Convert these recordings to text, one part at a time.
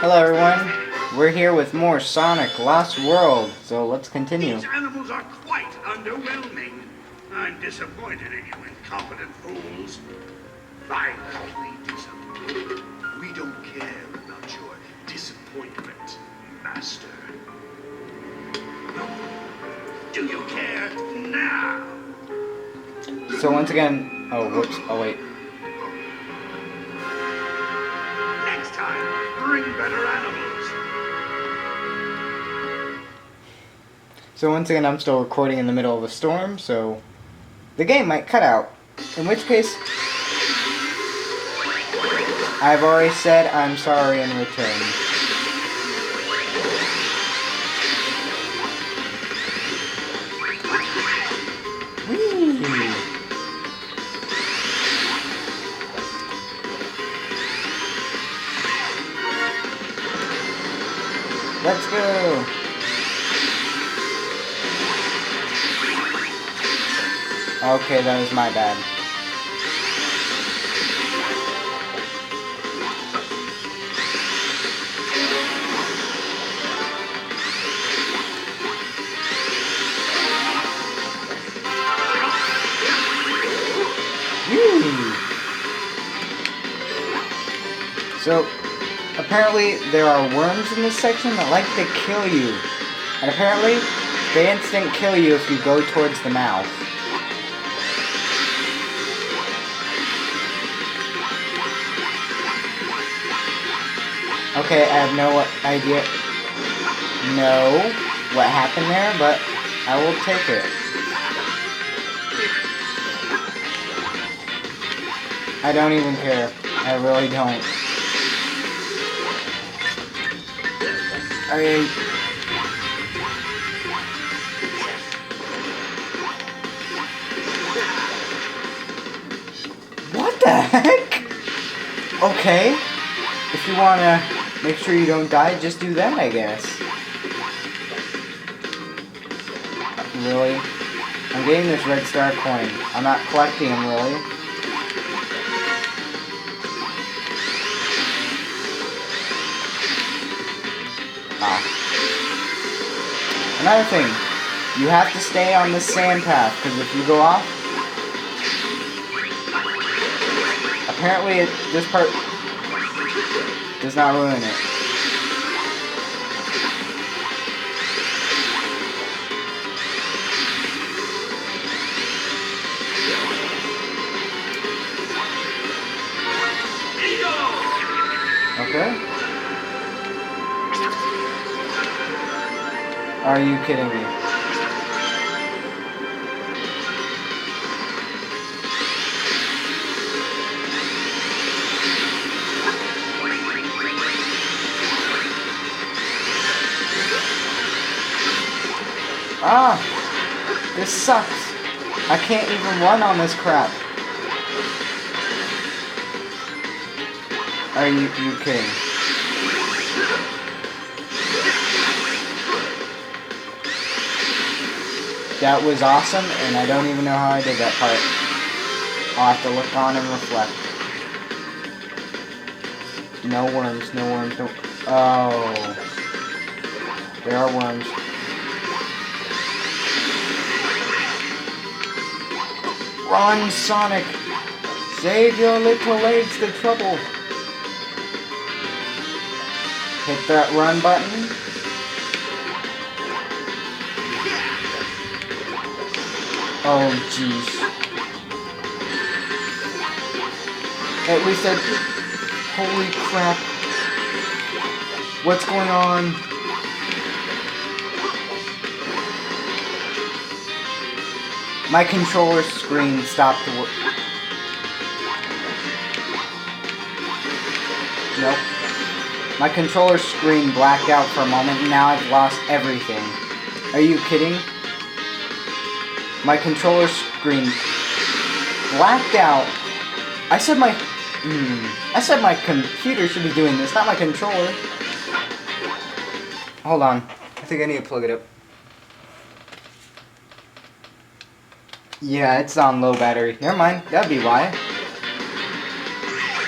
Hello everyone, we're here with more Sonic Lost World, so let's continue. These animals are quite underwhelming. I'm disappointed in you incompetent fools. Violently disappointed. We don't care about your disappointment, Master. Do you care now? So once again, wait. Next time, bring better animals. So once again, I'm still recording in the middle of a storm, so the game might cut out. In which case, I've already said I'm sorry in return. Whee! Let's go! Okay, that was my bad. Whee! So, apparently there are worms in this section that like to kill you. And apparently, they instant kill you if you go towards the mouth. Okay, I have no idea what happened there, but I will take it. I don't even care. I really don't. What the heck? Okay. If you wanna make sure you don't die, just do that, I guess. Really? I'm getting this red star coin. I'm not collecting them, really. Another thing, you have to stay on this sand path, because if you go off, apparently this part does not ruin it. Okay. Are you kidding me? This sucks. I can't even run on this crap. Are you kidding? That was awesome, and I don't even know how I did that part. I'll have to look on and reflect. No worms, no worms, no... Oh. There are worms. Run, Sonic! Save your little legs the trouble! Hit that run button. Oh, jeez. At least I... Holy crap. What's going on? My controller screen stopped to work. Nope. My controller screen blacked out for a moment, and now I've lost everything. Are you kidding? My controller screen blacked out. I said my computer should be doing this, not my controller. Hold on. I think I need to plug it up. Yeah, it's on low battery. Never mind. That'd be why.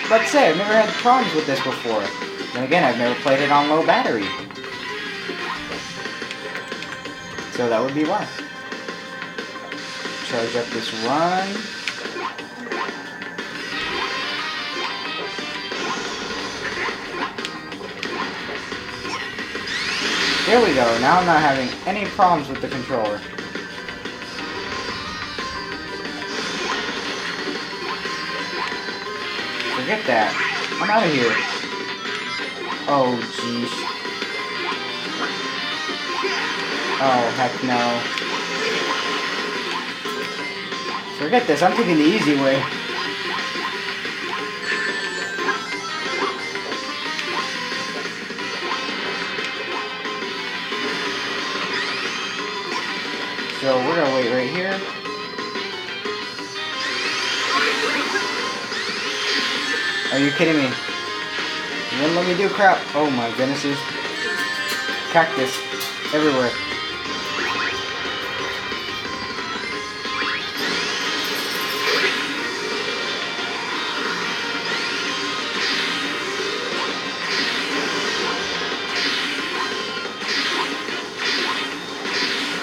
Let's say, I've never had problems with this before. Then again, I've never played it on low battery. So that would be why. Charge up this run. There we go. Now I'm not having any problems with the controller. Forget that. I'm out of here. Oh, jeez. Oh, heck no. Forget this. I'm taking the easy way. So we're gonna wait right here. Are you kidding me? You wouldn't let me do crap. Oh my goodnesses. Cactus everywhere.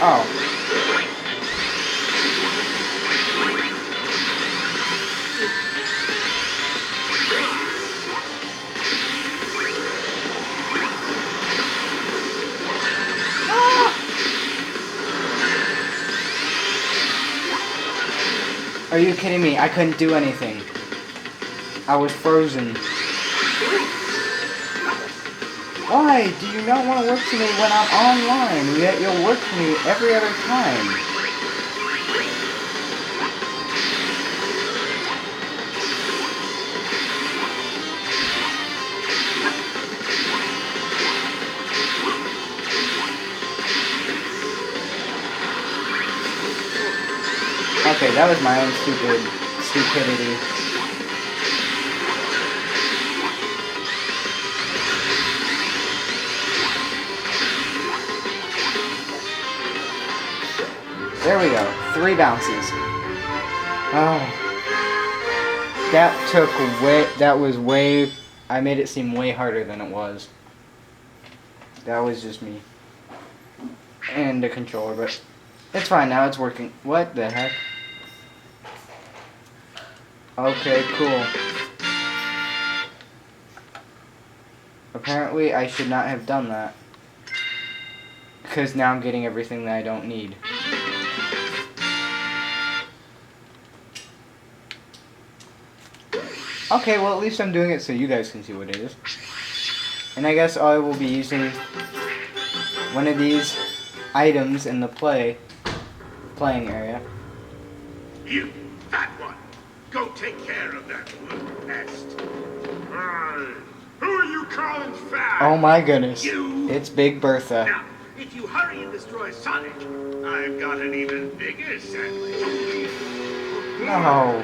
Oh. Are you kidding me? I couldn't do anything. I was frozen. Why do you not want to work for me when I'm online, yet you'll work for me every other time? Okay, that was my own stupidity. There we go. 3 bounces. Oh. I made it seem way harder than it was. That was just me. And the controller, but it's fine now, it's working. What the heck? Okay, cool. Apparently I should not have done that. Because now I'm getting everything that I don't need. Okay, well at least I'm doing it so you guys can see what it is. And I guess I will be using one of these items in the playing area. You, that one, go take care of that little pest. Who are you calling fat? Oh my goodness. You. It's Big Bertha. Now, if you hurry and destroy Sonic, I've got an even bigger sandwich. No.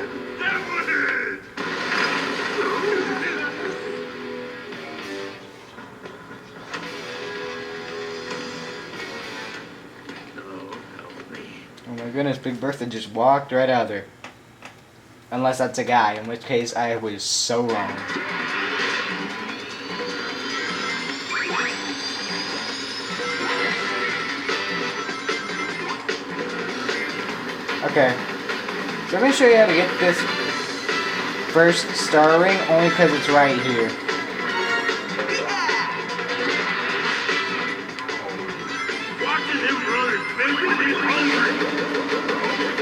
Oh my goodness, Big Bertha just walked right out of there. Unless that's a guy, in which case I was so wrong. Okay, so I'm going to show you how to get this first star ring, only because it's right here.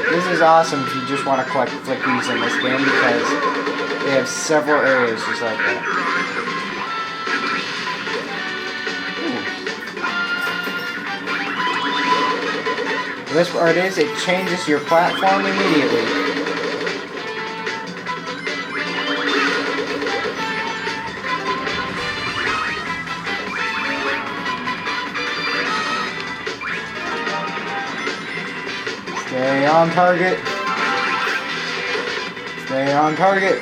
This is awesome if you just want to collect flickies in this game, because they have several areas just like that. The best part is, it changes your platform immediately. Stay on target. Stay on target.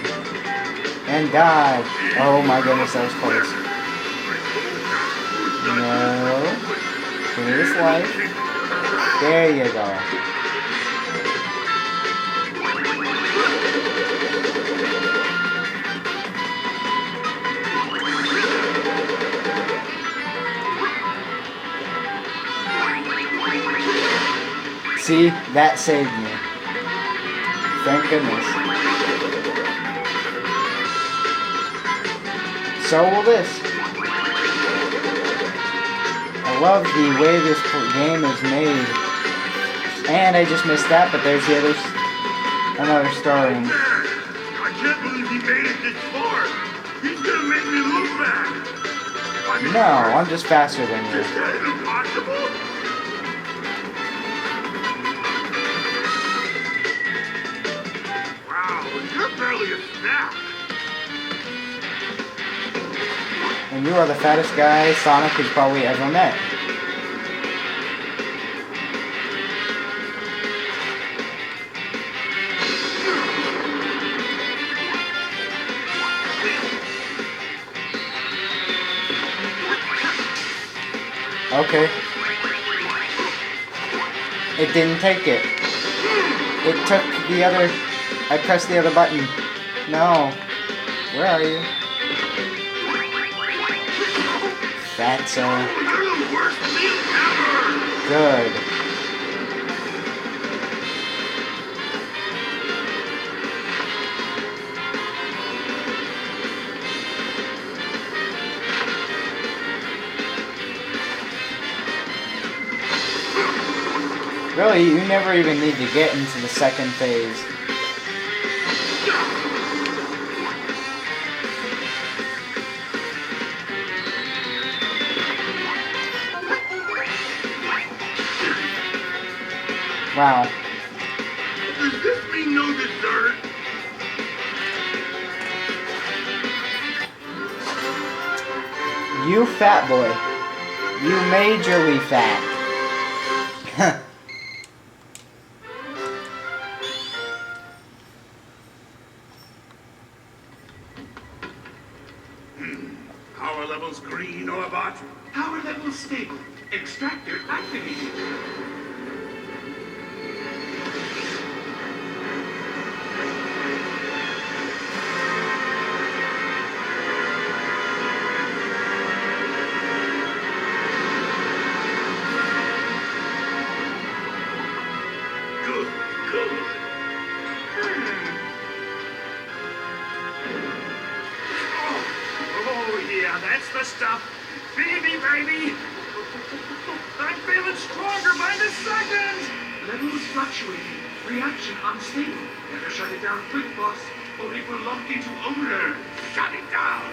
And die. Oh my goodness, that was close. No. Finish life. There you go. See, that saved me. Thank goodness. So will this. I love the way this game is made. And I just missed that, but there's the other, another star ring. I can't believe he made it this far. He's gonna make me look bad. No, I'm just faster than you. Is that impossible? Wow, you're barely a snack. And you are the fattest guy Sonic has probably ever met. Okay. It didn't take it. It took the other... I pressed the other button. No. Where are you? Fatso. You're the worst meal ever. Good. Really, you never even need to get into the second phase. Wow. Does this mean no dessert? You fat boy. You majorly fat. Power levels green, Orbot. Power levels stable. Extractor activated. Good, good. Oh, yeah, that's the stuff. Feed me, baby. I'm feeling stronger by the second. Levels fluctuating. Reaction unstable. Better shut it down quick, boss, or it will lock into odor. Shut it down.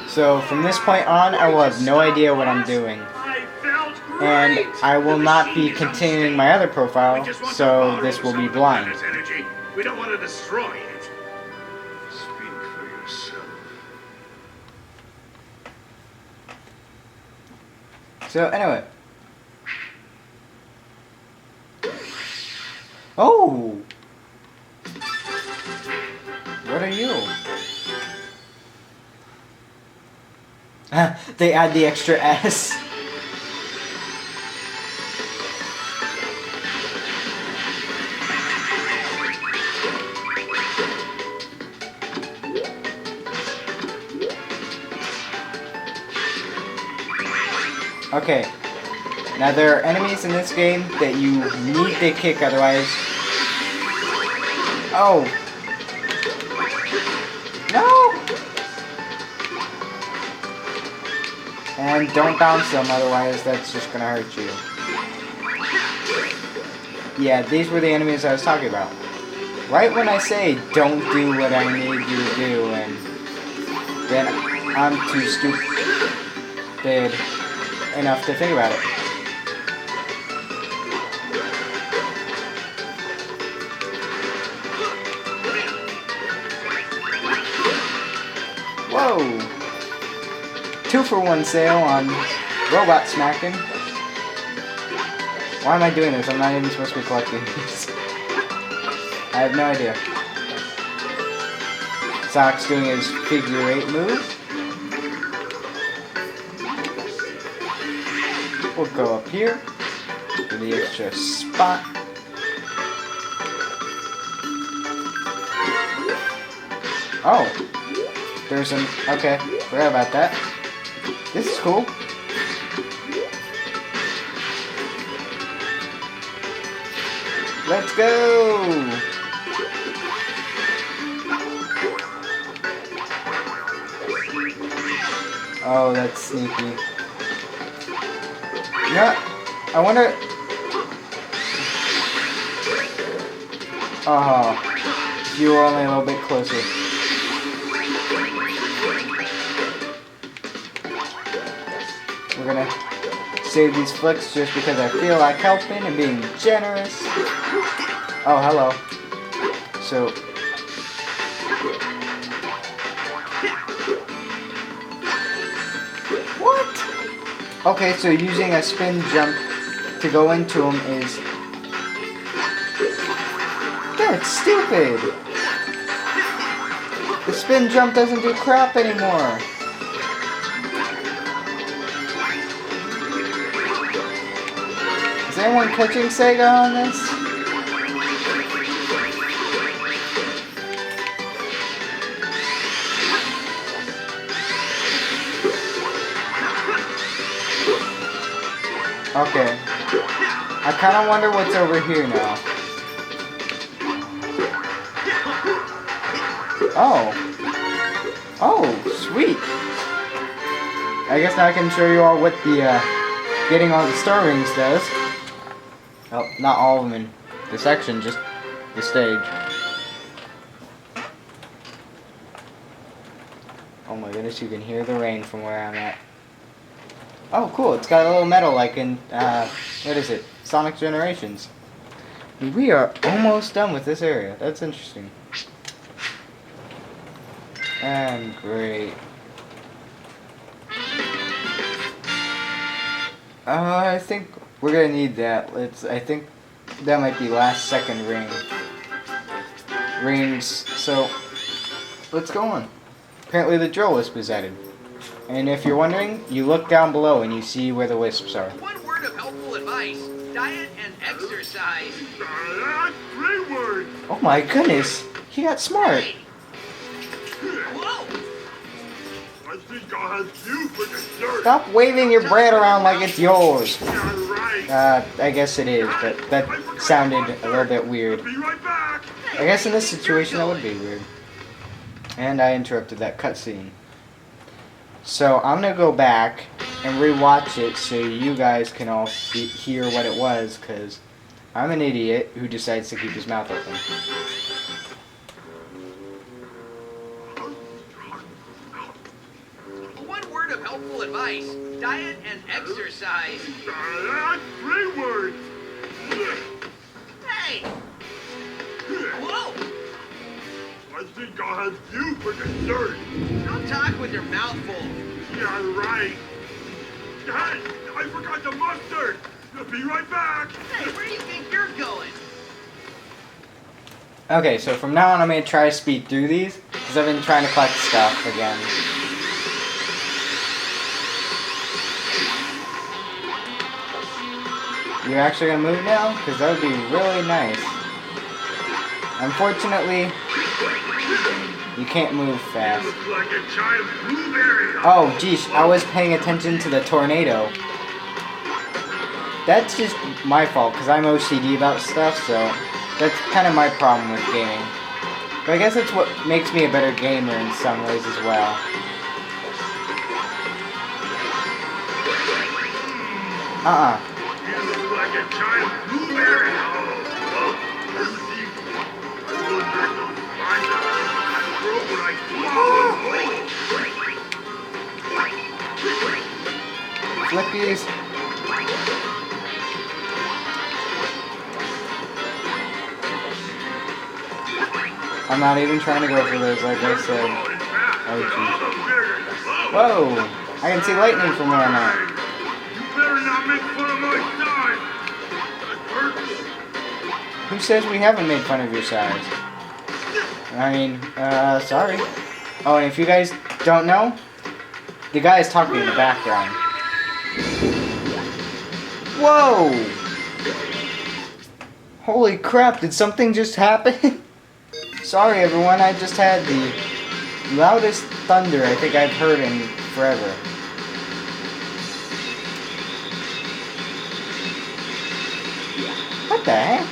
So from this point on, I will have no idea what I'm doing. I felt great. And I will The not be machine is continuing my other We profile, just want to so borrow this will some be of the blind. planet's energy. We don't want to destroy it. Speak for yourself. So anyway. Oh! What are you? They add the extra S. Okay. Now there are enemies in this game that you need to kick, otherwise... Oh! No! And don't bounce them, otherwise that's just gonna hurt you. Yeah, these were the enemies I was talking about. Right when I say don't do what I need you to do, and then I'm too stupid enough to think about it. Whoa! 2-for-1 sale on Robot Smacking. Why am I doing this? I'm not even supposed to be collecting these. I have no idea. Sonic's doing his figure 8 move. We'll go up here for the extra spot. Oh, there's an... Okay, forgot about that. This is cool. Let's go! Oh, that's sneaky. You know what? I wonder... Oh, you were only a little bit closer. We're gonna save these flicks just because I feel like helping and being generous. Oh, hello. So... What? Okay, so using a spin jump to go into him is... That's stupid! The spin jump doesn't do crap anymore. Is anyone catching Sega on this? Okay. I kind of wonder what's over here now. Oh. Oh, sweet. I guess now I can show you all what the, getting all the star rings does. Oh, not all of them in the section, just the stage. Oh my goodness, you can hear the rain from where I'm at. Oh, cool, it's got a little metal like in, what is it? Sonic Generations. We are almost done with this area. That's interesting. And great. I think we're gonna need that. I think that might be last second rings. So let's go on. Apparently the drill wisp is added. And if you're wondering, you look down below and you see where the wisps are. One word of helpful advice: diet and exercise. That's 3 words. Oh my goodness, he got smart. Whoa! I think I'll have you for dessert. Stop waving your bread around like it's yours. Yeah, right. I guess it is, but that sounded a little bit weird. Be right back. I guess in this situation that would be weird. And I interrupted that cutscene. So I'm gonna go back and rewatch it so you guys can all hear what it was, because I'm an idiot who decides to keep his mouth open. One word of helpful advice: diet and exercise. That's 3 words. Hey! Whoa! I think I'll have you for dessert. Don't talk with your mouth full. Yeah, right. Hey, I forgot the mustard. Be right back. Hey, where do you think you're going? Okay, so from now on I'm gonna try to speed through these, because I've been trying to collect stuff again. You're actually gonna move now? Because that would be really nice. Unfortunately, you can't move fast. Look like a giant blueberry. Oh, geez, I was paying attention to the tornado. That's just my fault, because I'm OCD about stuff, so that's kind of my problem with gaming. But I guess that's what makes me a better gamer in some ways as well. You look like a giant blueberry. Oh, let's see. I look at those spines. I broke when I swallowed. Flippies. I'm not even trying to go for those, like I said. Oh, jeez. Whoa! I can see lightning from where I'm at. You better not make fun of my size. That hurts. Who says we haven't made fun of your size? I mean, sorry. Oh, and if you guys don't know, the guy is talking in the background. Whoa! Holy crap, did something just happen? Sorry everyone, I just had the loudest thunder I think I've heard in forever. What the heck?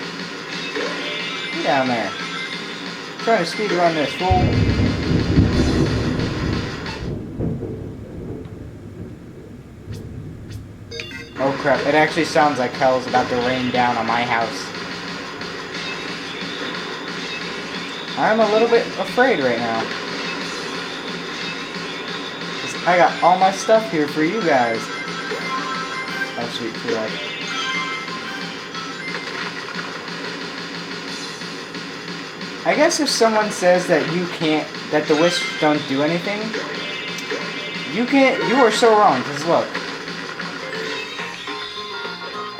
doing down there? Trying to speed run this fool. Oh crap, it actually sounds like hell's about to rain down on my house. I'm a little bit afraid right now. 'Cause I got all my stuff here for you guys. Oh sweet, free life. I guess if someone says that that the wisps don't do anything, you are so wrong, because look.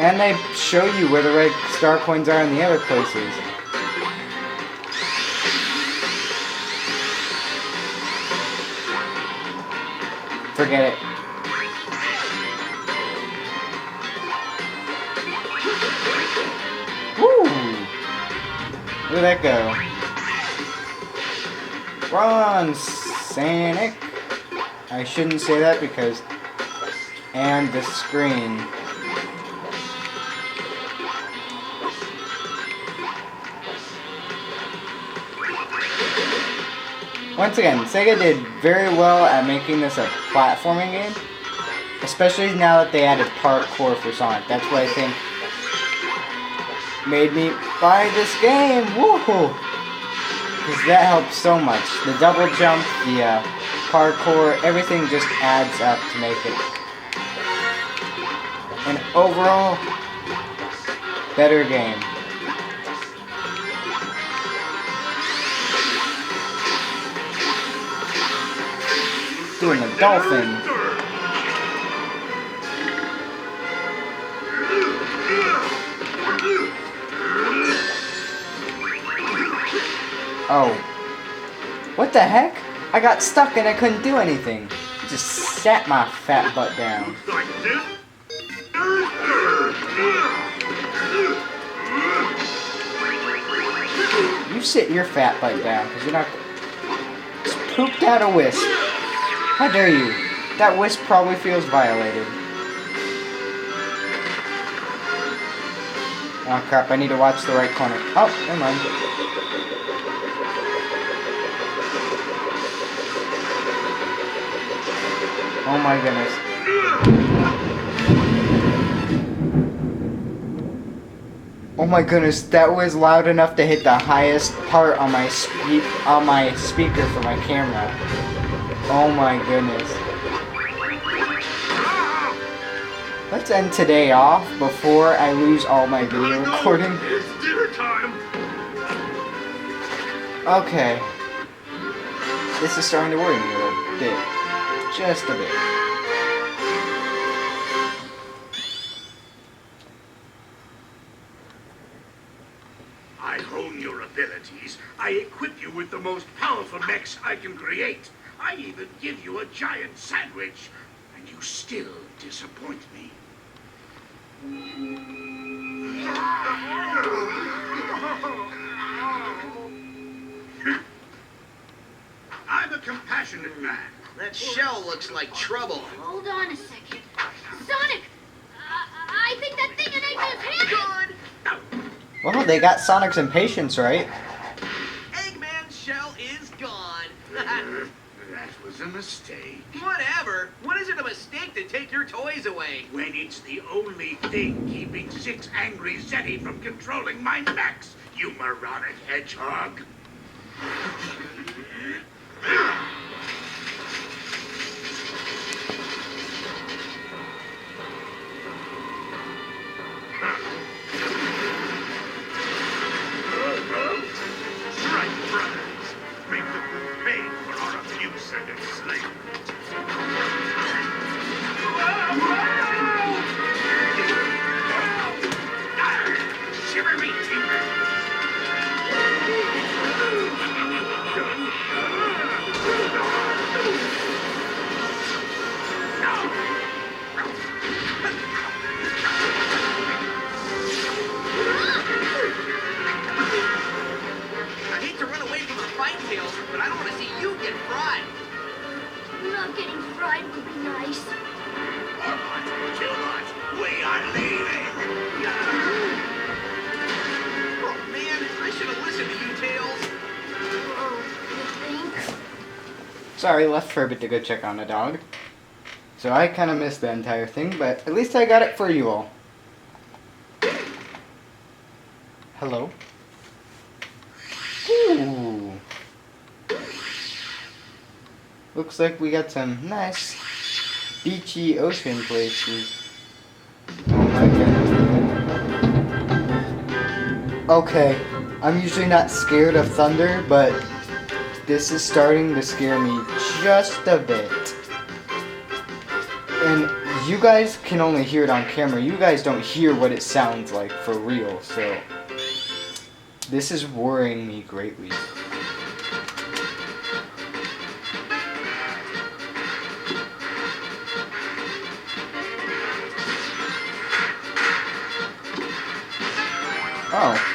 And they show you where the red star coins are in the other places. Forget it. Woo! Where'd that go? Run, Sonic! I shouldn't say that because... And the screen. Once again, Sega did very well at making this a platforming game. Especially now that they added parkour for Sonic. That's what I think made me buy this game. Woohoo! Because that helps so much. The double jump, the parkour, everything just adds up to make it an overall better game. Doing the dolphin. Oh. What the heck? I got stuck and I couldn't do anything. Just sat my fat butt down. You sit your fat butt down, because you're not... Just pooped out a wisp. How dare you? That wisp probably feels violated. Oh crap, I need to watch the right corner. Oh, never mind. Oh my goodness. Oh my goodness, that was loud enough to hit the highest part on my speaker for my camera. Oh my goodness. Let's end today off before I lose all my video recording. It's dinner time. Okay. This is starting to worry me a little bit. Just a bit. I hone your abilities. I equip you with the most powerful mechs I can create. I even give you a giant sandwich. And you still disappoint me. I'm a compassionate man. That shell looks like trouble. Hold on a second. Sonic! I think that thing in Eggman's hand... Good! Well, they got Sonic's impatience right. Eggman's shell is gone. That was a mistake. Whatever. When is it a mistake to take your toys away? When it's the only thing keeping 6 angry Zeti from controlling my mechs, you moronic hedgehog. Strike, brothers. Make the fool pay for our abuse and enslavement. Shiver me timbers. Sorry, left for a bit to go check on a dog. So I kind of missed the entire thing, but at least I got it for you all. Hello? Ooh. Looks like we got some nice beachy ocean places. Oh my goodness. Okay, I'm usually not scared of thunder, but this is starting to scare me just a bit. And you guys can only hear it on camera. You guys don't hear what it sounds like for real, so this is worrying me greatly. Oh.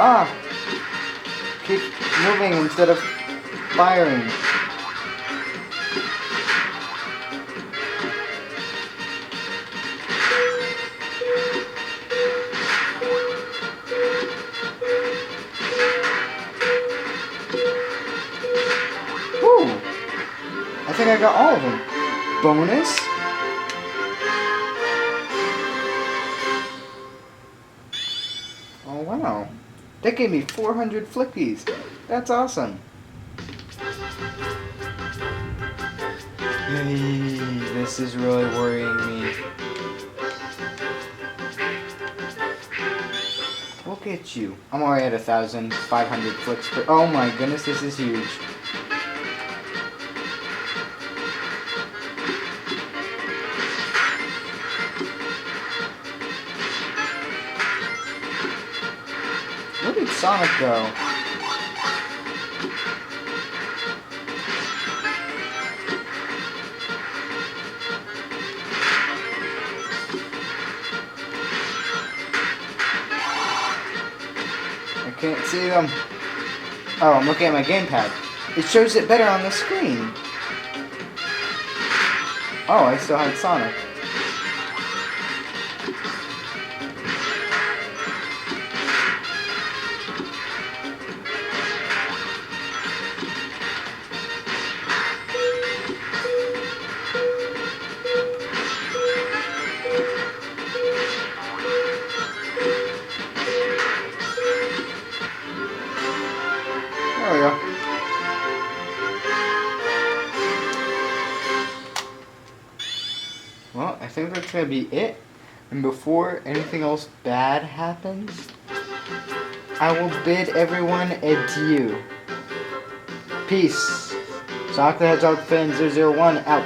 Ah! Keep moving instead of firing. Woo! I think I got all of them. Bonus? Oh wow. That gave me 400 flickies. That's awesome. Hey, this is really worrying me. Look at you. I'm already at 1,500 flicks per. Oh my goodness, this is huge. Where did Sonic go? I can't see them. Oh, I'm looking at my gamepad. It shows it better on the screen. Oh, I still had Sonic. There we go. Well, I think that's gonna be it. And before anything else bad happens, I will bid everyone adieu. Peace. Sonic the Hedgehog fan 001 out.